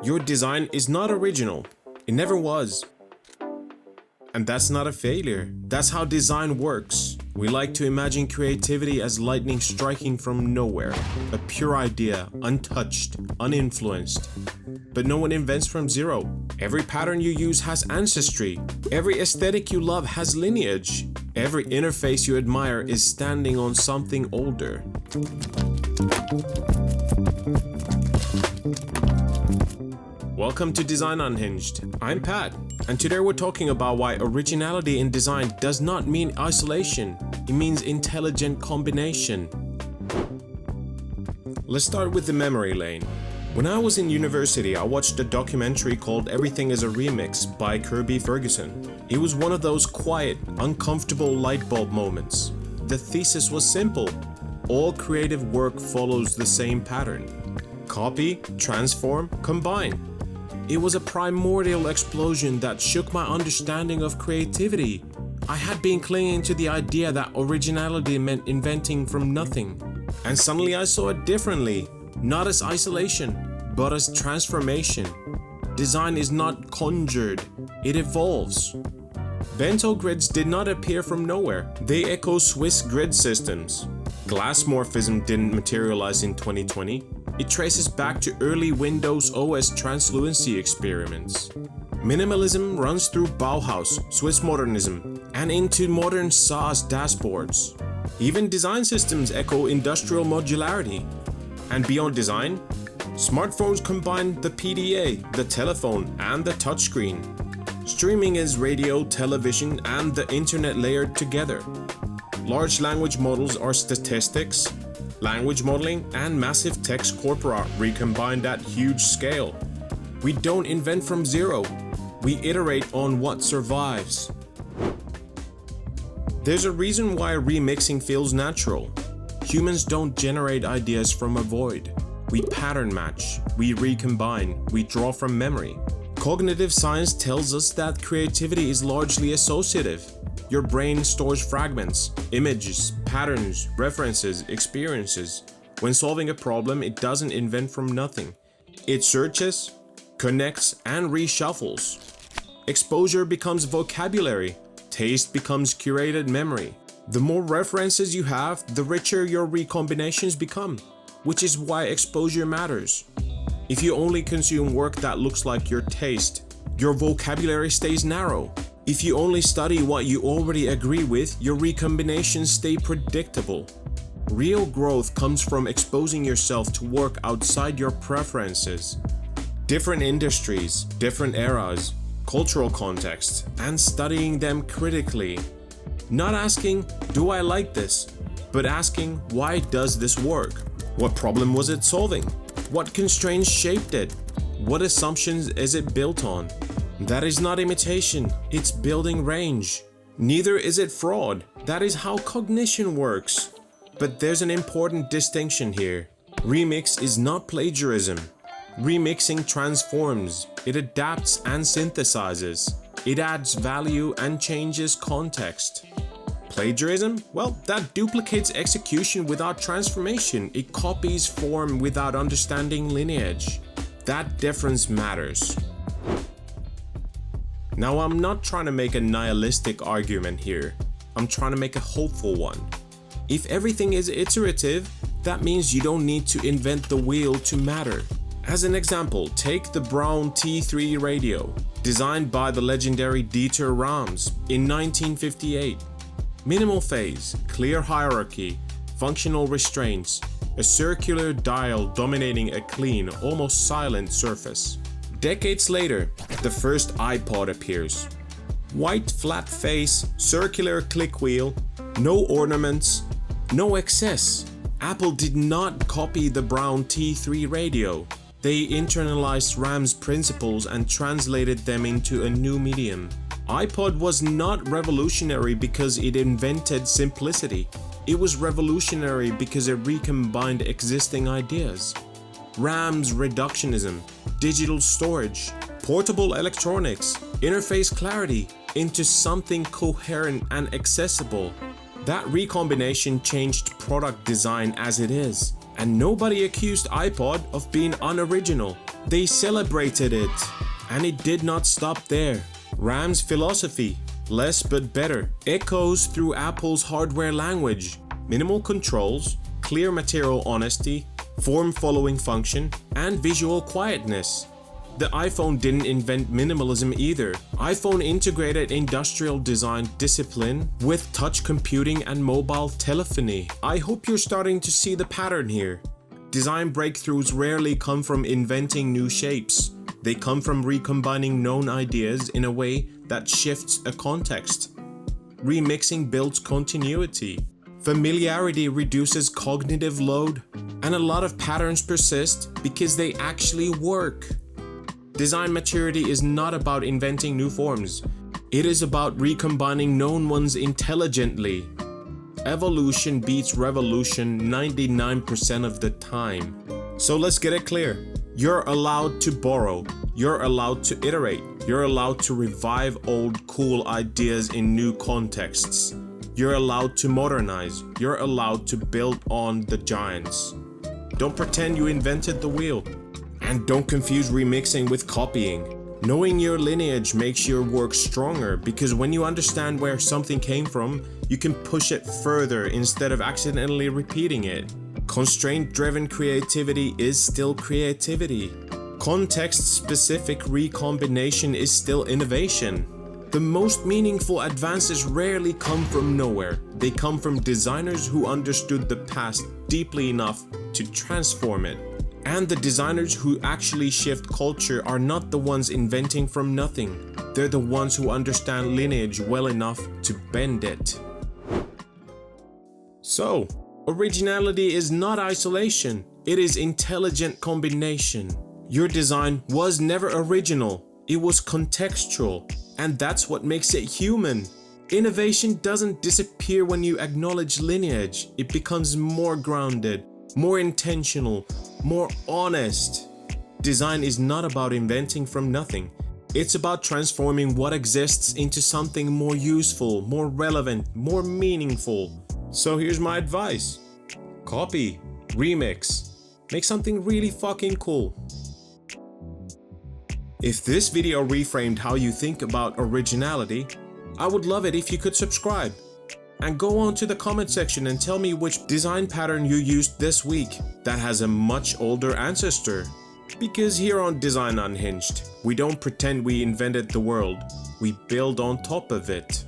Your design is not original. It never was. And that's not a failure. That's how design works. We like to imagine creativity as lightning striking from nowhere, a pure idea, untouched, uninfluenced. But no one invents from zero. Every pattern you use has ancestry. Every aesthetic you love has lineage. Every interface you admire is standing on something older. Welcome to Design Unhinged. I'm Pat, and today we're talking about why originality in design does not mean isolation, it means intelligent combination. Let's start with the memory lane. When I was in university, I watched a documentary called Everything is a Remix by Kirby Ferguson. It was one of those quiet, uncomfortable light bulb moments. The thesis was simple. All creative work follows the same pattern. Copy, transform, combine. It was a primordial explosion that shook my understanding of creativity. I had been clinging to the idea that originality meant inventing from nothing. And suddenly I saw it differently, not as isolation, but as transformation. Design is not conjured, it evolves. Bento grids did not appear from nowhere. They echo Swiss grid systems. Glassmorphism didn't materialize in 2020. It traces back to early Windows OS translucency experiments. Minimalism runs through Bauhaus, Swiss modernism, and into modern SaaS dashboards. Even design systems echo industrial modularity. And beyond design, smartphones combine the PDA, the telephone, and the touchscreen. Streaming is radio, television, and the internet layered together. Large language models are statistics, language modeling, and massive text corpora recombined at huge scale. We don't invent from zero, we iterate on what survives. There's a reason why remixing feels natural. Humans don't generate ideas from a void. We pattern match, we recombine, we draw from memory. Cognitive science tells us that creativity is largely associative. Your brain stores fragments, images, patterns, references, experiences. When solving a problem, it doesn't invent from nothing. It searches, connects, and reshuffles. Exposure becomes vocabulary. Taste becomes curated memory. The more references you have, the richer your recombinations become, which is why exposure matters. If you only consume work that looks like your taste, your vocabulary stays narrow. If you only study what you already agree with, your recombinations stay predictable. Real growth comes from exposing yourself to work outside your preferences. Different industries, different eras, cultural contexts, and studying them critically. Not asking, do I like this? But asking, why does this work? What problem was it solving? What constraints shaped it? What assumptions is it built on? That is not imitation, it's building range. Neither is it fraud, that is how cognition works. But there's an important distinction here. Remix is not plagiarism. Remixing transforms, it adapts and synthesizes. It adds value and changes context. Plagiarism? Well, that duplicates execution without transformation. It copies form without understanding lineage. That difference matters. Now, I'm not trying to make a nihilistic argument here. I'm trying to make a hopeful one. If everything is iterative, that means you don't need to invent the wheel to matter. As an example, take the Brown T3 radio, designed by the legendary Dieter Rams in 1958. Minimal phase, clear hierarchy, functional restraints, a circular dial dominating a clean, almost silent surface. Decades later, the first iPod appears. White flat face, circular click wheel, no ornaments, no excess. Apple did not copy the Brown T3 radio. They internalized Ram's principles and translated them into a new medium. iPod was not revolutionary because it invented simplicity. It was revolutionary because it recombined existing ideas. Ram's reductionism, digital storage, portable electronics, interface clarity into something coherent and accessible. That recombination changed product design as it is, and nobody accused iPod of being unoriginal. They celebrated it. And it did not stop there. RAM's philosophy, less but better, echoes through Apple's hardware language. Minimal controls, clear material honesty, form-following function, and visual quietness. The iPhone didn't invent minimalism either. iPhone integrated industrial design discipline with touch computing and mobile telephony. I hope you're starting to see the pattern here. Design breakthroughs rarely come from inventing new shapes. They come from recombining known ideas in a way that shifts a context. Remixing builds continuity. Familiarity reduces cognitive load, and a lot of patterns persist because they actually work. Design maturity is not about inventing new forms. It is about recombining known ones intelligently. Evolution beats revolution 99% of the time. So let's get it clear. You're allowed to borrow. You're allowed to iterate. You're allowed to revive old cool ideas in new contexts. You're allowed to modernize. You're allowed to build on the giants. Don't pretend you invented the wheel. And don't confuse remixing with copying. Knowing your lineage makes your work stronger because when you understand where something came from, you can push it further instead of accidentally repeating it. Constraint-driven creativity is still creativity. Context-specific recombination is still innovation. The most meaningful advances rarely come from nowhere. They come from designers who understood the past deeply enough to transform it. And the designers who actually shift culture are not the ones inventing from nothing. They're the ones who understand lineage well enough to bend it. So, originality is not isolation. It is intelligent combination. Your design was never original. It was contextual. And that's what makes it human. Innovation doesn't disappear when you acknowledge lineage. It becomes more grounded, more intentional, more honest. Design is not about inventing from nothing. It's about transforming what exists into something more useful, more relevant, more meaningful. So here's my advice. Copy, remix, make something really fucking cool. If this video reframed how you think about originality, I would love it if you could subscribe. And go on to the comment section and tell me which design pattern you used this week that has a much older ancestor. Because here on Design Unhinged, we don't pretend we invented the world, we build on top of it.